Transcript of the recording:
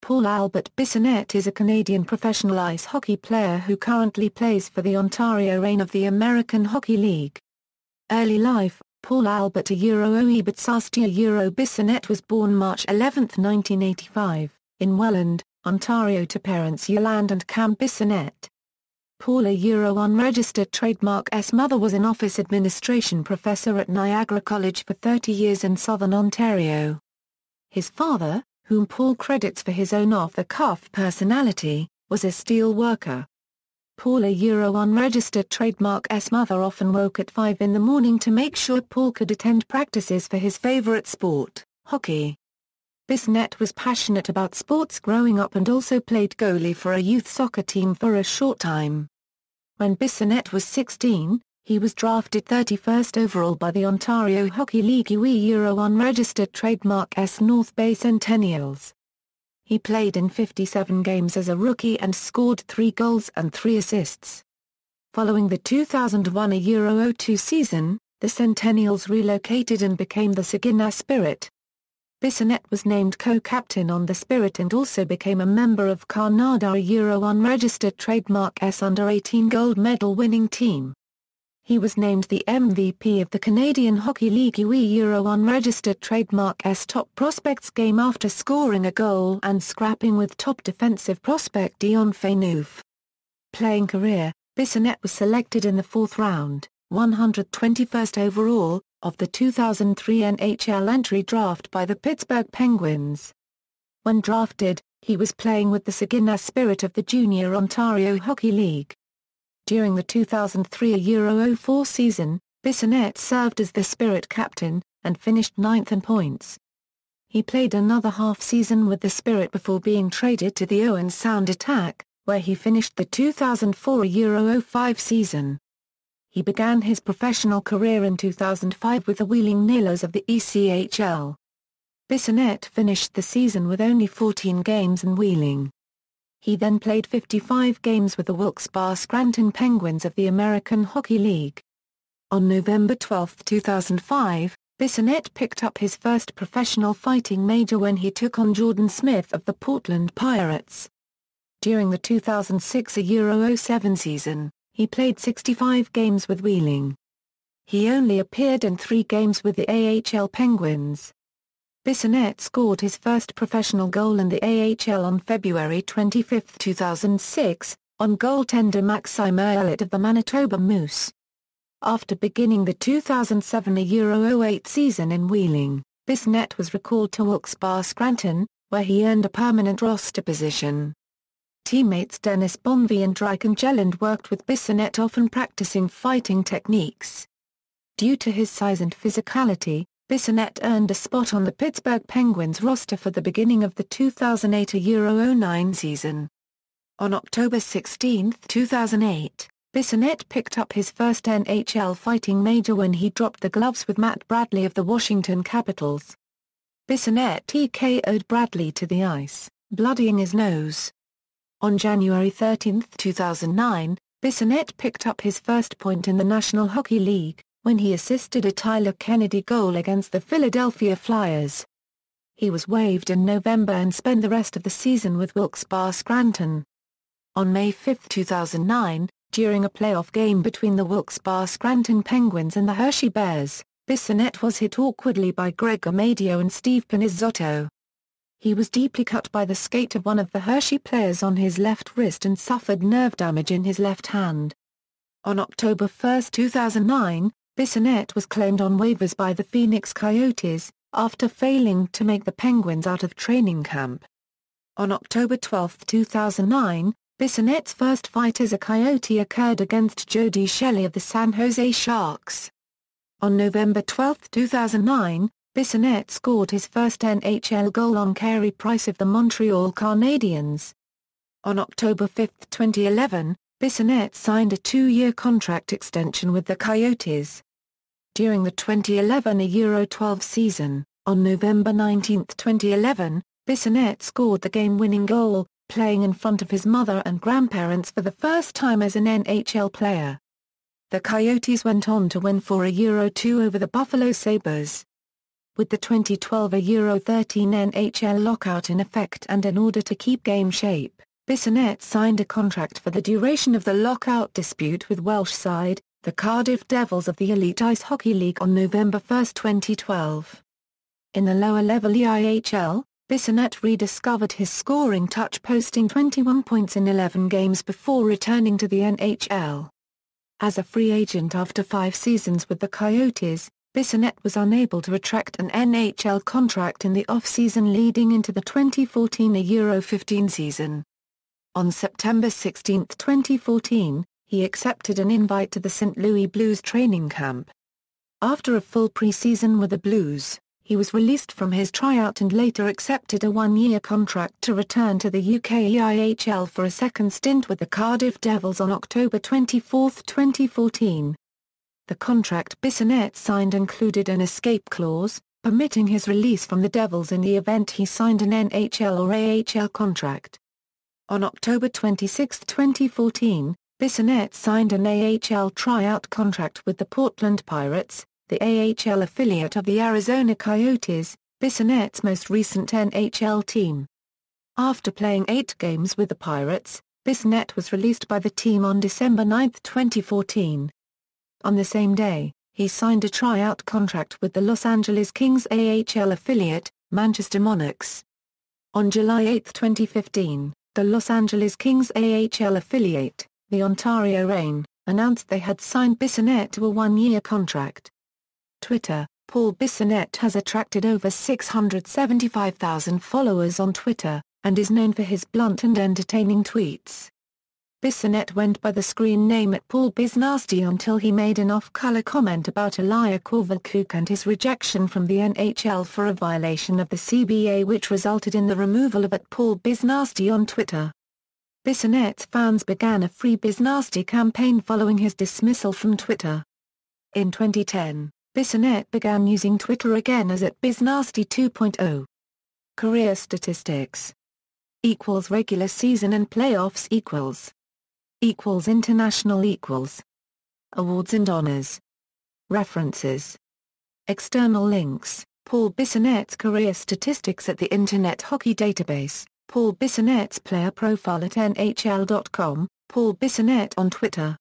Paul Albert Bissonnette is a Canadian professional ice hockey player who currently plays for the Ontario Reign of the American Hockey League. Early life: Paul Albert Bissonnette was born March 11, 1985, in Welland, Ontario to parents Yolande and Cam Bissonnette. Paul unregistered trademark S. mother was an office administration professor at Niagara College for 30 years in southern Ontario. His father, whom Paul credits for his own off-the-cuff personality, was a steel worker. Paul unregistered trademark S. mother often woke at 5 in the morning to make sure Paul could attend practices for his favorite sport, hockey. Bissonnette was passionate about sports growing up and also played goalie for a youth soccer team for a short time. When Bissonnette was 16, he was drafted 31st overall by the Ontario Hockey League unregistered trademark S. North Bay Centennials. He played in 57 games as a rookie and scored 3 goals and 3 assists. Following the 2001-02 season, the Centennials relocated and became the Saginaw Spirit. Bissonnette was named co-captain on the Spirit and also became a member of Canada unregistered trademark S under-18 gold medal winning team. He was named the MVP of the Canadian Hockey League unregistered trademark S top prospects game after scoring a goal and scrapping with top defensive prospect Dion Phaneuf. Playing career: Bissonnette was selected in the 4th round, 121st overall, of the 2003 NHL entry draft by the Pittsburgh Penguins. When drafted, he was playing with the Saginaw Spirit of the Junior Ontario Hockey League. During the 2003-04 season, Bissonnette served as the Spirit captain, and finished 9th in points. He played another half-season with the Spirit before being traded to the Owen Sound Attack, where he finished the 2004-05 season. He began his professional career in 2005 with the Wheeling Nailers of the ECHL. Bissonnette finished the season with only 14 games in Wheeling. He then played 55 games with the Wilkes-Barre Scranton Penguins of the American Hockey League. On November 12, 2005, Bissonnette picked up his first professional fighting major when he took on Jordan Smith of the Portland Pirates. During the 2006-07 season, he played 65 games with Wheeling. He only appeared in 3 games with the AHL Penguins. Bissonnette scored his first professional goal in the AHL on February 25, 2006, on goaltender Maxime Ouellet of the Manitoba Moose. After beginning the 2007-08 season in Wheeling, Bissonnette was recalled to Wilkes-Barre Scranton, where he earned a permanent roster position. Teammates Dennis Bonvie and Dragan Jelland worked with Bissonnette, often practicing fighting techniques. Due to his size and physicality, Bissonnette earned a spot on the Pittsburgh Penguins roster for the beginning of the 2008-09 season. On October 16, 2008, Bissonnette picked up his first NHL fighting major when he dropped the gloves with Matt Bradley of the Washington Capitals. Bissonnette TKO'd Bradley to the ice, bloodying his nose. On January 13, 2009, Bissonnette picked up his first point in the National Hockey League, when he assisted a Tyler Kennedy goal against the Philadelphia Flyers. He was waived in November and spent the rest of the season with Wilkes-Barre Scranton. On May 5, 2009, during a playoff game between the Wilkes-Barre Scranton Penguins and the Hershey Bears, Bissonnette was hit awkwardly by Greg Amadio and Steve Pinizzotto. He was deeply cut by the skate of one of the Hershey players on his left wrist and suffered nerve damage in his left hand. On October 1, 2009, Bissonnette was claimed on waivers by the Phoenix Coyotes, after failing to make the Penguins out of training camp. On October 12, 2009, Bissonnette's first fight as a Coyote occurred against Jody Shelley of the San Jose Sharks. On November 12, 2009, Bissonnette scored his first NHL goal on Carey Price of the Montreal Canadiens. On October 5, 2011, Bissonnette signed a 2-year contract extension with the Coyotes. During the 2011-12 season, on November 19, 2011, Bissonnette scored the game-winning goal, playing in front of his mother and grandparents for the first time as an NHL player. The Coyotes went on to win 4-2 over the Buffalo Sabres. With the 2012 Euro 13 NHL lockout in effect and in order to keep game shape, Bissonnette signed a contract for the duration of the lockout dispute with Welsh side, the Cardiff Devils of the Elite Ice Hockey League on November 1, 2012. In the lower level EIHL, Bissonnette rediscovered his scoring touch, posting 21 points in 11 games before returning to the NHL. As a free agent after 5 seasons with the Coyotes, Bissonnette was unable to attract an NHL contract in the off-season leading into the 2014 Euro 15 season. On September 16, 2014, he accepted an invite to the St. Louis Blues training camp. After a full pre-season with the Blues, he was released from his tryout and later accepted a 1-year contract to return to the UK EIHL for a second stint with the Cardiff Devils on October 24, 2014. The contract Bissonnette signed included an escape clause, permitting his release from the Devils in the event he signed an NHL or AHL contract. On October 26, 2014, Bissonnette signed an AHL tryout contract with the Portland Pirates, the AHL affiliate of the Arizona Coyotes, Bissonnette's most recent NHL team. After playing 8 games with the Pirates, Bissonnette was released by the team on December 9, 2014. On the same day, he signed a tryout contract with the Los Angeles Kings AHL affiliate, Manchester Monarchs. On July 8, 2015, the Los Angeles Kings AHL affiliate, the Ontario Reign, announced they had signed Bissonnette to a 1-year contract. Twitter: Paul Bissonnette has attracted over 675,000 followers on Twitter, and is known for his blunt and entertaining tweets. Bissonnette went by the screen name at Paul Biznasty until he made an off-color comment about Ilya Kovalchuk and his rejection from the NHL for a violation of the CBA, which resulted in the removal of @Paul Biznasty on Twitter. Bissonnette's fans began a Free Biznasty campaign following his dismissal from Twitter. In 2010, Bissonnette began using Twitter again as @Biznasty 2.0. Career statistics = regular season and playoffs = international = awards and honors. References. External links: Paul Bissonnette's career statistics at the Internet Hockey Database, Paul Bissonnette's player profile at NHL.com, Paul Bissonnette on Twitter.